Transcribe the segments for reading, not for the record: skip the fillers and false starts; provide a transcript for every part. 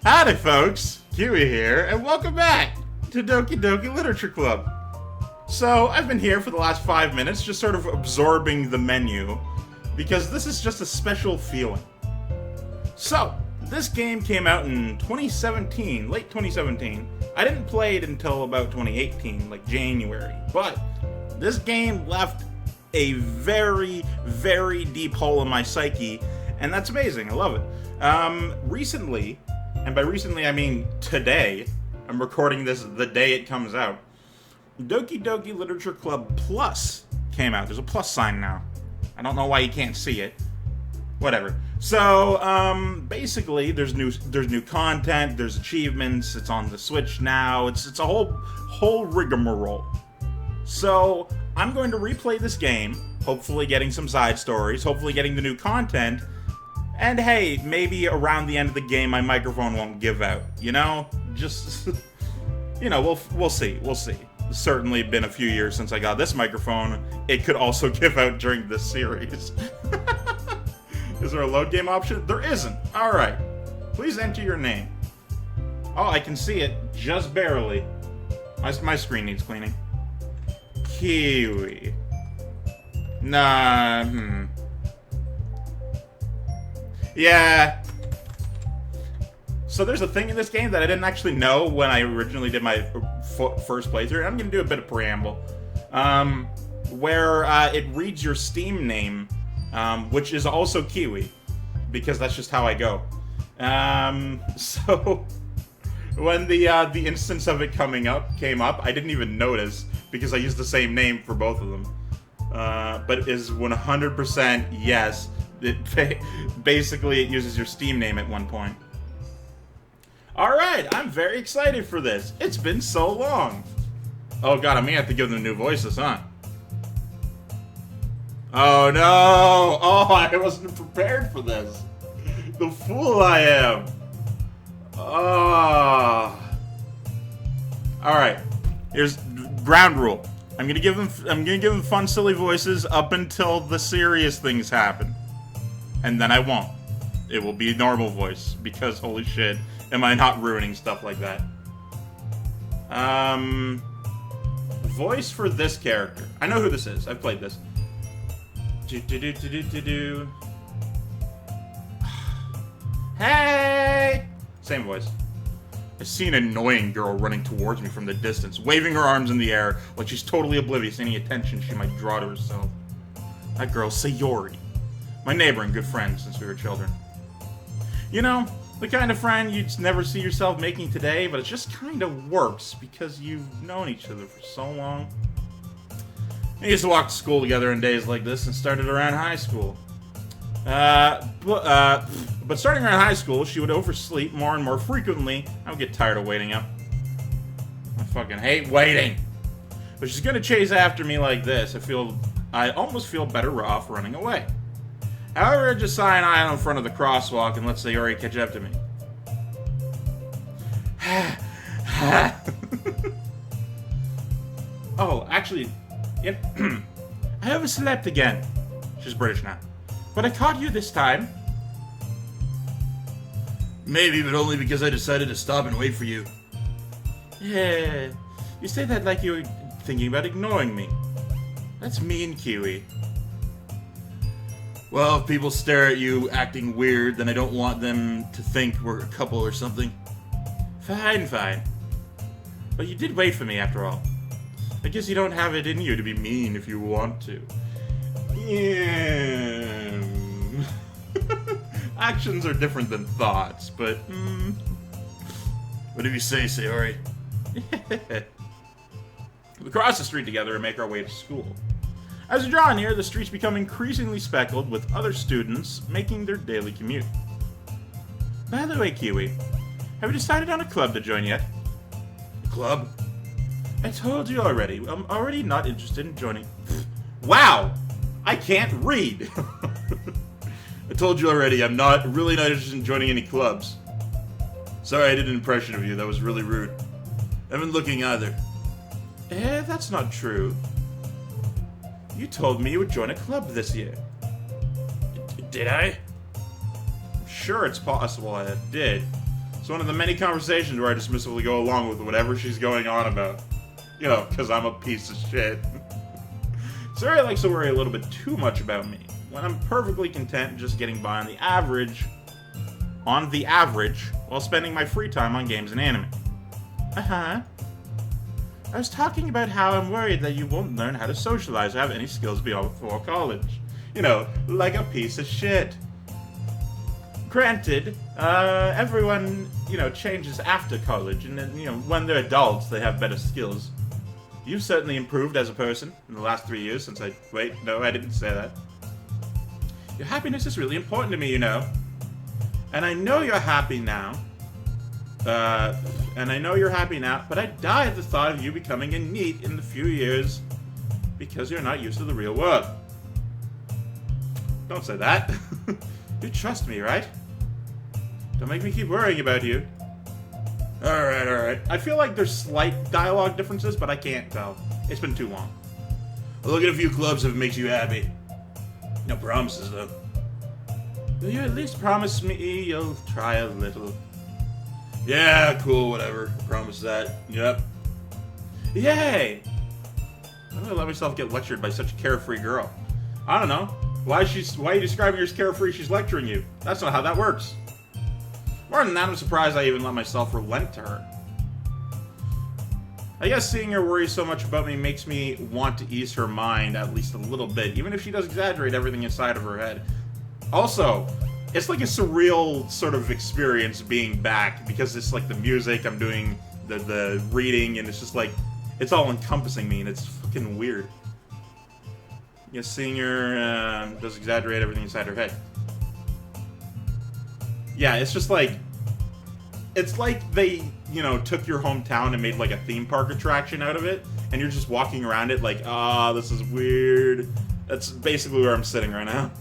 Howdy folks, Keywii here, and welcome back to Doki Literature Club. So, I've been here for the last 5 minutes, just sort of absorbing the menu, because this is just a special feeling. So, this game came out in 2017, late 2017. I didn't play it until about 2018, like January, but this game left a very, very deep hole in my psyche, and that's amazing, I love it. Recently, and by recently I mean today, I'm recording this the day it comes out, Doki Literature Club Plus came out. There's a plus sign now. I don't know why you can't see it. Whatever. So, basically, there's new content, there's achievements, it's on the Switch now, it's a whole rigmarole. So, I'm going to replay this game, hopefully getting some side stories, hopefully getting the new content, and hey, maybe around the end of the game my microphone won't give out, you know? Just, you know, we'll see. It's certainly been a few years since I got this microphone. It could also give out during this series. Is there a load game option? There isn't. Alright. Please enter your name. Oh, I can see it. Just barely. My screen needs cleaning. Keywii. Nah, Yeah. So there's a thing in this game that I didn't actually know when I originally did my first playthrough. And I'm going to do a bit of preamble. Where it reads your Steam name, which is also Keywii, because that's just how I go. So when the instance of it came up, I didn't even notice because I used the same name for both of them. But it is 100% yes. Basically, it uses your Steam name at one point. Alright, I'm very excited for this. It's been so long. Oh god, I may have to give them new voices, huh? Oh no! Oh, I wasn't prepared for this. The fool I am. Oh. Alright. Here's ground rule. I'm gonna give them fun, silly voices up until the serious things happen. And then I won't. It will be normal voice, because holy shit, am I not ruining stuff like that. Voice for this character. I know who this is. I've played this. Hey! Same voice. I see an annoying girl running towards me from the distance, waving her arms in the air like she's totally oblivious to any attention she might draw to herself. That girl's Sayori. My neighbor and good friend since we were children. You know, the kind of friend you'd never see yourself making today, but it just kind of works because you've known each other for so long. We used to walk to school together on days like this and started around high school. But starting around high school, she would oversleep more and more frequently. I would get tired of waiting up. I fucking hate waiting. But she's gonna chase after me like this. I almost feel better off running away. However, I just sign aisle in front of the crosswalk and let Sayori catch up to me. Oh, actually, yep. I overslept again. She's British now. But I caught you this time. Maybe, but only because I decided to stop and wait for you. Yeah, you say that like you were thinking about ignoring me. That's mean, Keywii. Well, if people stare at you acting weird, then I don't want them to think we're a couple or something. Fine. But you did wait for me after all. I guess you don't have it in you to be mean if you want to. Yeah. Actions are different than thoughts, but what do you say, Sayori? We cross the street together and make our way to school. As we draw near, the streets become increasingly speckled with other students making their daily commute. By the way, Keywii, have you decided on a club to join yet? A club? I told you already. I'm already not interested in joining. Wow! I can't read! I told you already, I'm really not interested in joining any clubs. Sorry I did an impression of you, that was really rude. I haven't been looking either. That's not true. You told me you would join a club this year. Did I? I'm sure it's possible I did. So one of the many conversations where I dismissively go along with whatever she's going on about. You know, because I'm a piece of shit. Sayori likes to worry a little bit too much about me, when I'm perfectly content just getting by on the average, while spending my free time on games and anime. Uh-huh. I was talking about how I'm worried that you won't learn how to socialize or have any skills before college. You know, like a piece of shit. Granted, everyone, changes after college, and then, when they're adults, they have better skills. You've certainly improved as a person in the last 3 years since Wait, no, I didn't say that. Your happiness is really important to me, And I know you're happy now. But I die at the thought of you becoming a NEET in the few years because you're not used to the real world. Don't say that. You trust me, right? Don't make me keep worrying about you. Alright. I feel like there's slight dialogue differences, but I can't tell. It's been too long. I'll look at a few clubs if it makes you happy. No promises, though. Will you at least promise me you'll try a little? Yeah, cool, whatever. Promise that. Yep. Yay! I'm gonna let myself get lectured by such a carefree girl. I don't know. Why are you describing her as carefree? She's lecturing you. That's not how that works. More than that, I'm surprised I even let myself relent to her. I guess seeing her worry so much about me makes me want to ease her mind at least a little bit, even if she does exaggerate everything inside of her head. Also, it's like a surreal sort of experience being back, because it's like the music, I'm doing the reading, and it's just like, it's all encompassing me, and it's fucking weird. Yeah, seeing her does exaggerate everything inside her head. Yeah, it's just like, it's like they, took your hometown and made like a theme park attraction out of it, and you're just walking around it like, this is weird. That's basically where I'm sitting right now.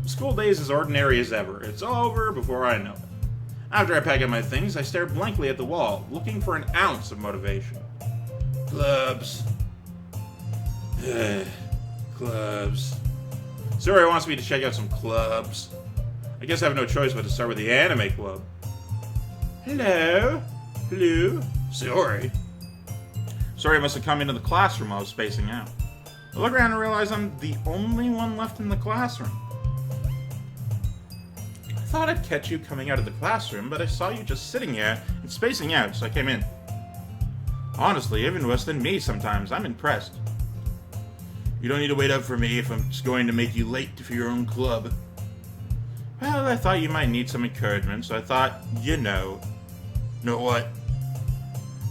School days as ordinary as ever. It's over before I know it. After I pack up my things, I stare blankly at the wall, looking for an ounce of motivation. Clubs. Clubs. Sayori wants me to check out some clubs. I guess I have no choice but to start with the anime club. Hello? Sayori? Sayori must have come into the classroom while I was spacing out. I look around and realize I'm the only one left in the classroom. I thought I'd catch you coming out of the classroom, but I saw you just sitting here and spacing out, so I came in. Honestly, even worse than me sometimes. I'm impressed. You don't need to wait up for me if I'm just going to make you late for your own club. Well, I thought you might need some encouragement, so I thought, Know what?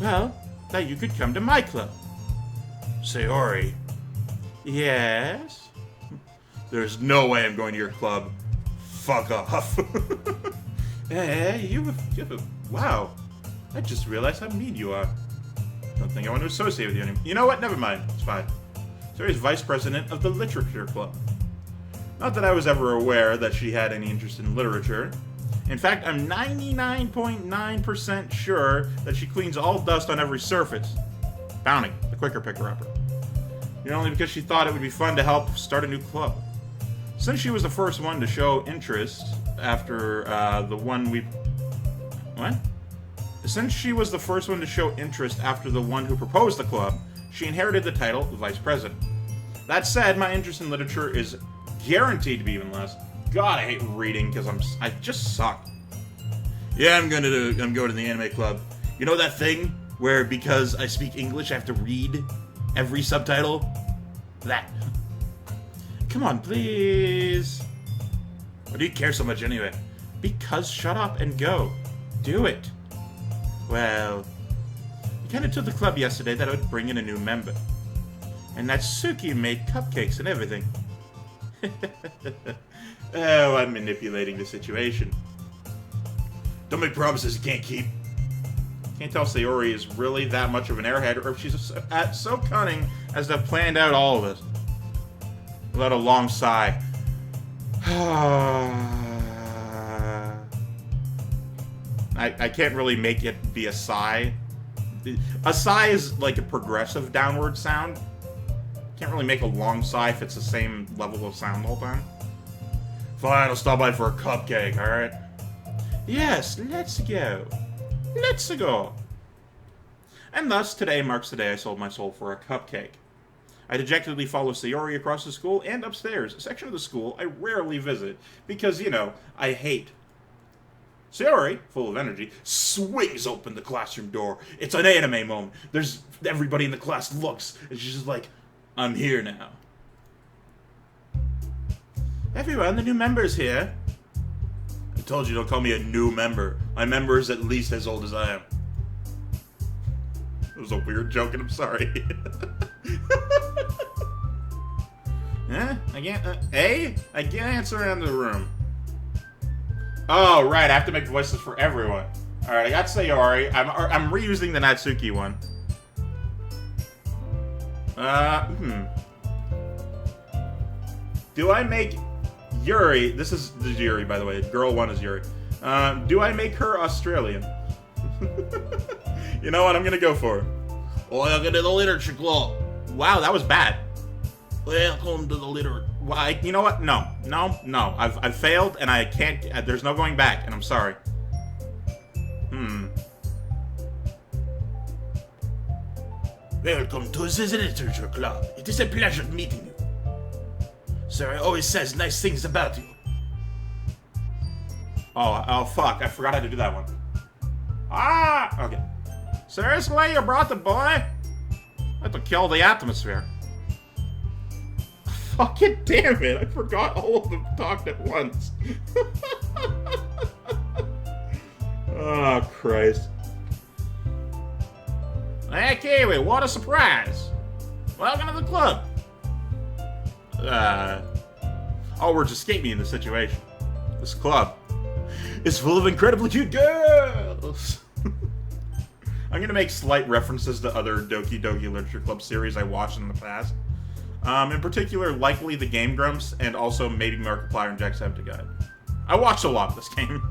Well, that you could come to my club. Sayori. Yes? There's no way I'm going to your club. Fuck off. Hey, wow. I just realized how mean you are. Don't think I want to associate with you anymore. You know what? Never mind. It's fine. Sayori's vice president of the literature club. Not that I was ever aware that she had any interest in literature. In fact, I'm 99.9% sure that she cleans all dust on every surface. Bounty, the quicker picker-upper. Only because she thought it would be fun to help start a new club. Since she was the first one to show interest after the one who proposed the club, she inherited the title of vice president. That said, my interest in literature is guaranteed to be even less. God, I hate reading because I just suck. Yeah, I'm going to the anime club. You know that thing where because I speak English I have to read every subtitle? That. Come on, please. Why do you care so much anyway? Because shut up and go. Do it. Well, you kind of told the club yesterday that I would bring in a new member. And that Suki made cupcakes and everything. Oh, I'm manipulating the situation. Don't make promises you can't keep. Can't tell Sayori is really that much of an airhead, or if she's so cunning as to have planned out all of this. Without a long sigh. I can't really make it be a sigh. A sigh is like a progressive downward sound. Can't really make a long sigh if it's the same level of sound the whole time. Fine, I'll stop by for a cupcake, alright? Yes, let's go. Let's go. And thus, today marks the day I sold my soul for a cupcake. I dejectedly follow Sayori across the school and upstairs, a section of the school I rarely visit, because, you know, I hate. Sayori, full of energy, swings open the classroom door. It's an anime moment. There's everybody in the class looks, and she's just like, I'm here now. Everyone, the new member's here. I told you, don't call me a new member. My member is at least as old as I am. It was a weird joke, and I'm sorry. I can't answer around the room. Oh, right, I have to make voices for everyone. Alright, I got Sayori. I'm reusing the Natsuki one. Do I make Yuri... This is Yuri, by the way. Girl 1 is Yuri. Do I make her Australian? You know what? I'm gonna go for it. Welcome to the literature club. Wow, that was bad. Welcome to the literature. Why? You know what? No. I've failed, and I can't. There's no going back, and I'm sorry. Welcome to the literature club. It is a pleasure meeting you. Sir always says nice things about you. Oh, fuck! I forgot how to do that one. Okay. Seriously, you brought the boy? I have to kill the atmosphere. Fucking damn it, I forgot all of them talked at once. Oh, Christ. Hey, Keywii, what a surprise. Welcome to the club. We're just skating in this situation. This club is full of incredibly cute girls. I'm gonna make slight references to other Doki Literature Club series I watched in the past. In particular, likely the Game Grumps, and also maybe Markiplier and Jacksepticeye. I watched a lot of this game.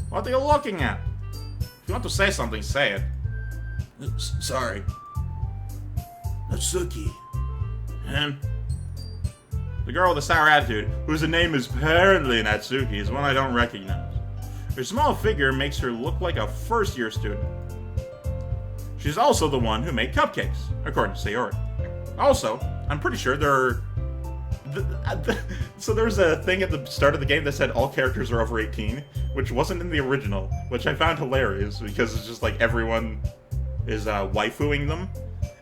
What are you looking at? If you want to say something, say it. Sorry. Natsuki. And the girl with the sour attitude, whose name is apparently Natsuki, is one I don't recognize. Her small figure makes her look like a first-year student. She's also the one who made cupcakes, according to Sayori. Also, I'm pretty sure there are... So there's a thing at the start of the game that said all characters are over 18, which wasn't in the original, which I found hilarious, because it's just like everyone is waifuing them,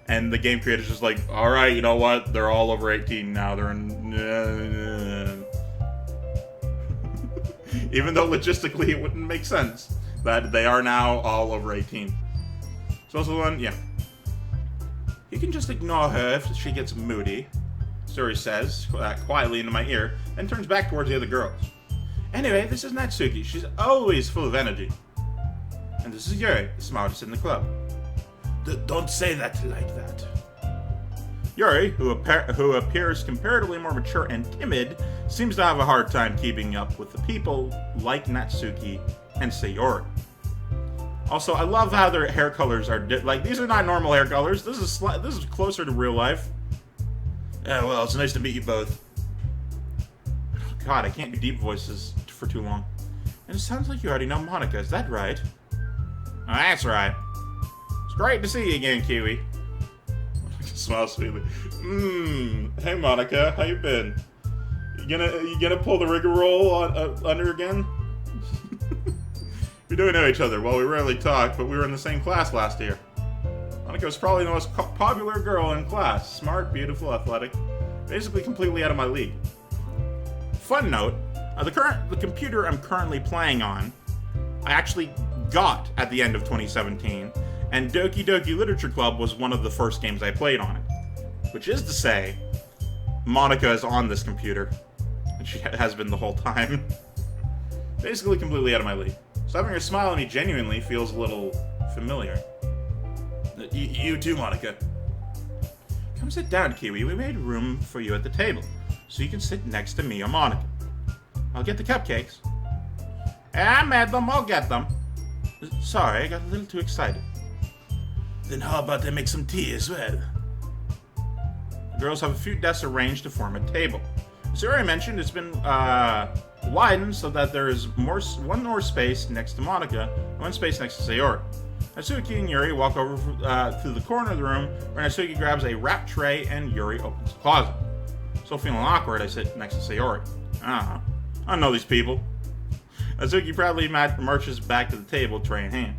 and the game creator's just like, alright, you know what, they're all over 18 now, they're in... Even though logistically it wouldn't make sense that they are now all over 18. So also the one, yeah. You can just ignore her if she gets moody, Sayori says, quietly into my ear, and turns back towards the other girls. Anyway, this is Natsuki. She's always full of energy. And this is Yuri, the smartest in the club. Don't say that like that. Yuri, who appears comparatively more mature and timid, seems to have a hard time keeping up with the people like Natsuki and Sayori. Also, I love how their hair colors are like, these are not normal hair colors. This is closer to real life. Yeah, well, it's nice to meet you both. Oh, God, I can't do deep voices for too long. And it sounds like you already know Monika, is that right? Oh, that's right. It's great to see you again, Keywii. Smile sweetly. Hey Monika, how you been? You gonna pull the rigmarole on her again? We do know each other. Well, we rarely talk, but we were in the same class last year. Monika was probably the most popular girl in class. Smart, beautiful, athletic. Basically completely out of my league. Fun note, the computer I'm currently playing on, I actually got at the end of 2017, and Doki Literature Club was one of the first games I played on it. Which is to say, Monika is on this computer, and she has been the whole time. Basically completely out of my league. So having her smile at me genuinely feels a little familiar. You too, Monika. Come sit down, Keywii. We made room for you at the table, so you can sit next to me or Monika. I'll get the cupcakes. I made them, I'll get them. Sorry, I got a little too excited. Then how about I make some tea as well? The girls have a few desks arranged to form a table. As Sayori mentioned, it's been widens so that there is one more space next to Monica and one space next to Sayori. Natsuki and Yuri walk over to the corner of the room where Natsuki grabs a wrap tray and Yuri opens the closet. Still feeling awkward, I sit next to Sayori. I don't know these people. Natsuki proudly marches back to the table, tray in hand.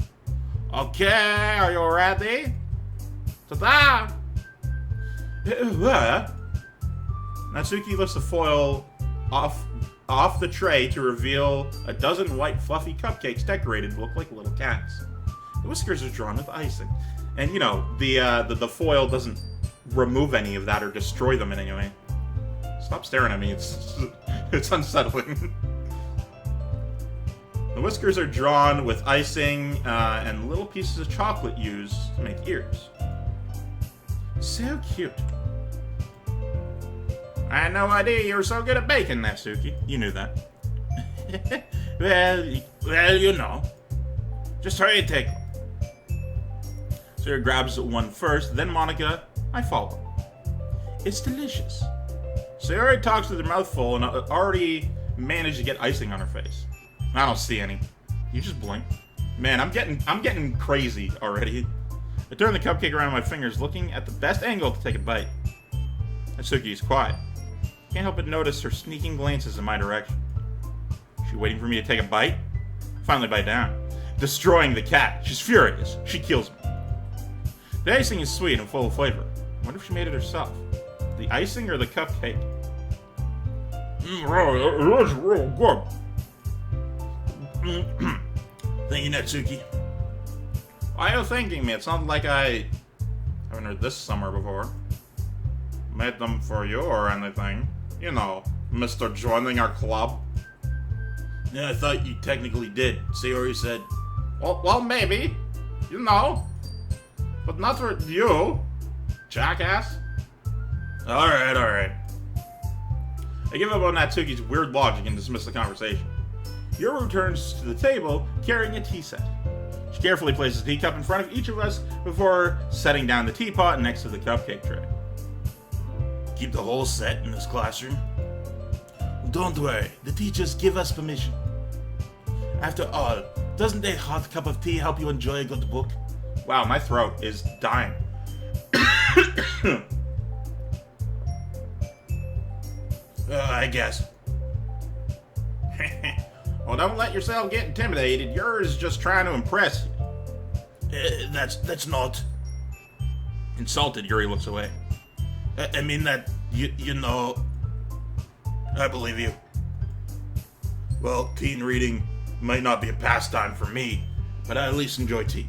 Okay, are you ready? Ta-da! Natsuki lifts the foil off the tray to reveal a dozen white fluffy cupcakes decorated to look like little cats. The whiskers are drawn with icing. And, you know, the foil doesn't remove any of that or destroy them in any way. Stop staring at me, it's unsettling. The whiskers are drawn with icing and little pieces of chocolate used to make ears. So cute. I had no idea you were so good at baking, Natsuki. You knew that. well, you know. Just hurry and take one. Sayori grabs one first, then Monica. I follow. It's delicious. Sayori talks with her mouth full and already managed to get icing on her face. I don't see any. You just blink. Man, I'm getting crazy already. I turn the cupcake around my fingers, looking at the best angle to take a bite. Natsuki is quiet. Can't help but notice her sneaking glances in my direction. She waiting for me to take a bite? I finally bite down, destroying the cat. She's furious. She kills me. The icing is sweet and full of flavor. I wonder if she made it herself. The icing or the cupcake? It is real good. Thank you, Natsuki. Why are you thanking me? It's not like I haven't heard this summer before. Made them for you or anything. You know, Mr. Joining our club. Yeah, I thought you technically did. Sayori said. Well, maybe. You know. But not for you. Jackass. Alright. I give up on Natsuki's weird logic and dismiss the conversation. Yuri returns to the table carrying a tea set. She carefully places a teacup in front of each of us before setting down the teapot next to the cupcake tray. Keep the whole set in this classroom? Don't worry, the teachers give us permission. After all, doesn't a hot cup of tea help you enjoy a good book? Wow, my throat is dying. I guess. Well, don't let yourself get intimidated. Yours is just trying to impress you. That's not. Insulted, Yuri looks away. I mean that, you know, I believe you. Well, teen reading might not be a pastime for me, but I at least enjoy tea.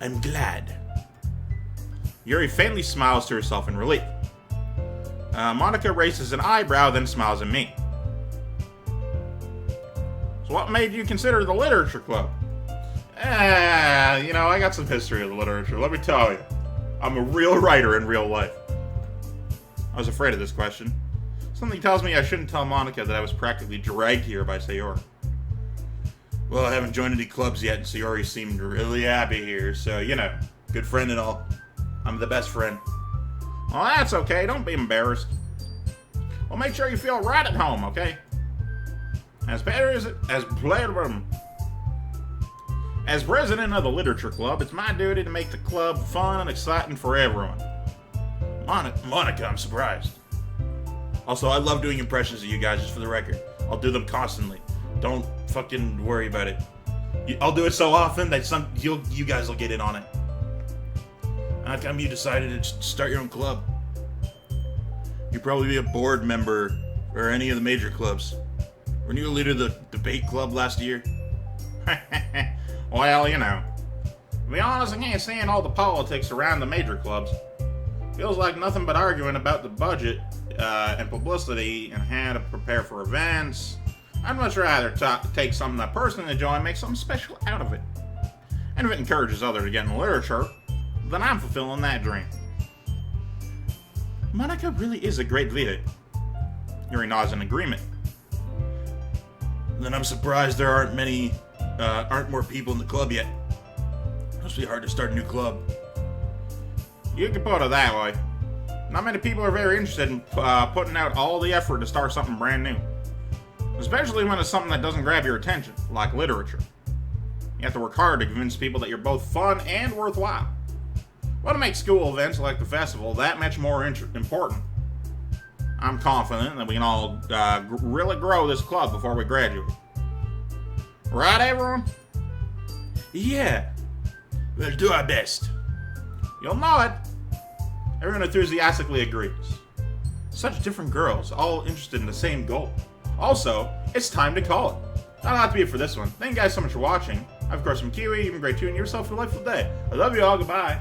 I'm glad. Yuri faintly smiles to herself in relief. Monica raises an eyebrow, then smiles at me. So what made you consider the literature club? You know, I got some history of the literature, let me tell you. I'm a real writer in real life. I was afraid of this question. Something tells me I shouldn't tell Monica that I was practically dragged here by Sayori. Well, I haven't joined any clubs yet, and Sayori seemed really happy here, so, you know, good friend and all. I'm the best friend. Well, that's okay, don't be embarrassed. Well, make sure you feel right at home, okay? As president of the literature club, it's my duty to make the club fun and exciting for everyone. Monica, I'm surprised. Also, I love doing impressions of you guys, just for the record. I'll do them constantly. Don't fucking worry about it. I'll do it so often that you guys will get in on it. How come you decided to start your own club? You'd probably be a board member or any of the major clubs. Weren't you a leader of the debate club last year? Well, you know. To be honest, I can't stand all the politics around the major clubs. Feels like nothing but arguing about the budget and publicity and how to prepare for events. I'd much rather take something I personally enjoy and make something special out of it. And if it encourages others to get into literature, then I'm fulfilling that dream. Monica really is a great leader. Yuri nods in agreement. Then I'm surprised there aren't more people in the club yet. Must be hard to start a new club. You can put it that way. Not many people are very interested in putting out all the effort to start something brand new. Especially when it's something that doesn't grab your attention, like literature. You have to work hard to convince people that you're both fun and worthwhile. Well, to make school events like the festival that much more important. I'm confident that we can all really grow this club before we graduate. Right, everyone? Yeah. We'll do our best. You'll know it. Everyone enthusiastically agrees. Such different girls, all interested in the same goal. Also, it's time to call it. That'll have to be it for this one. Thank you guys so much for watching. Of course, I'm Keywii. You've been great too, and yourself a delightful day. I love you all. Goodbye.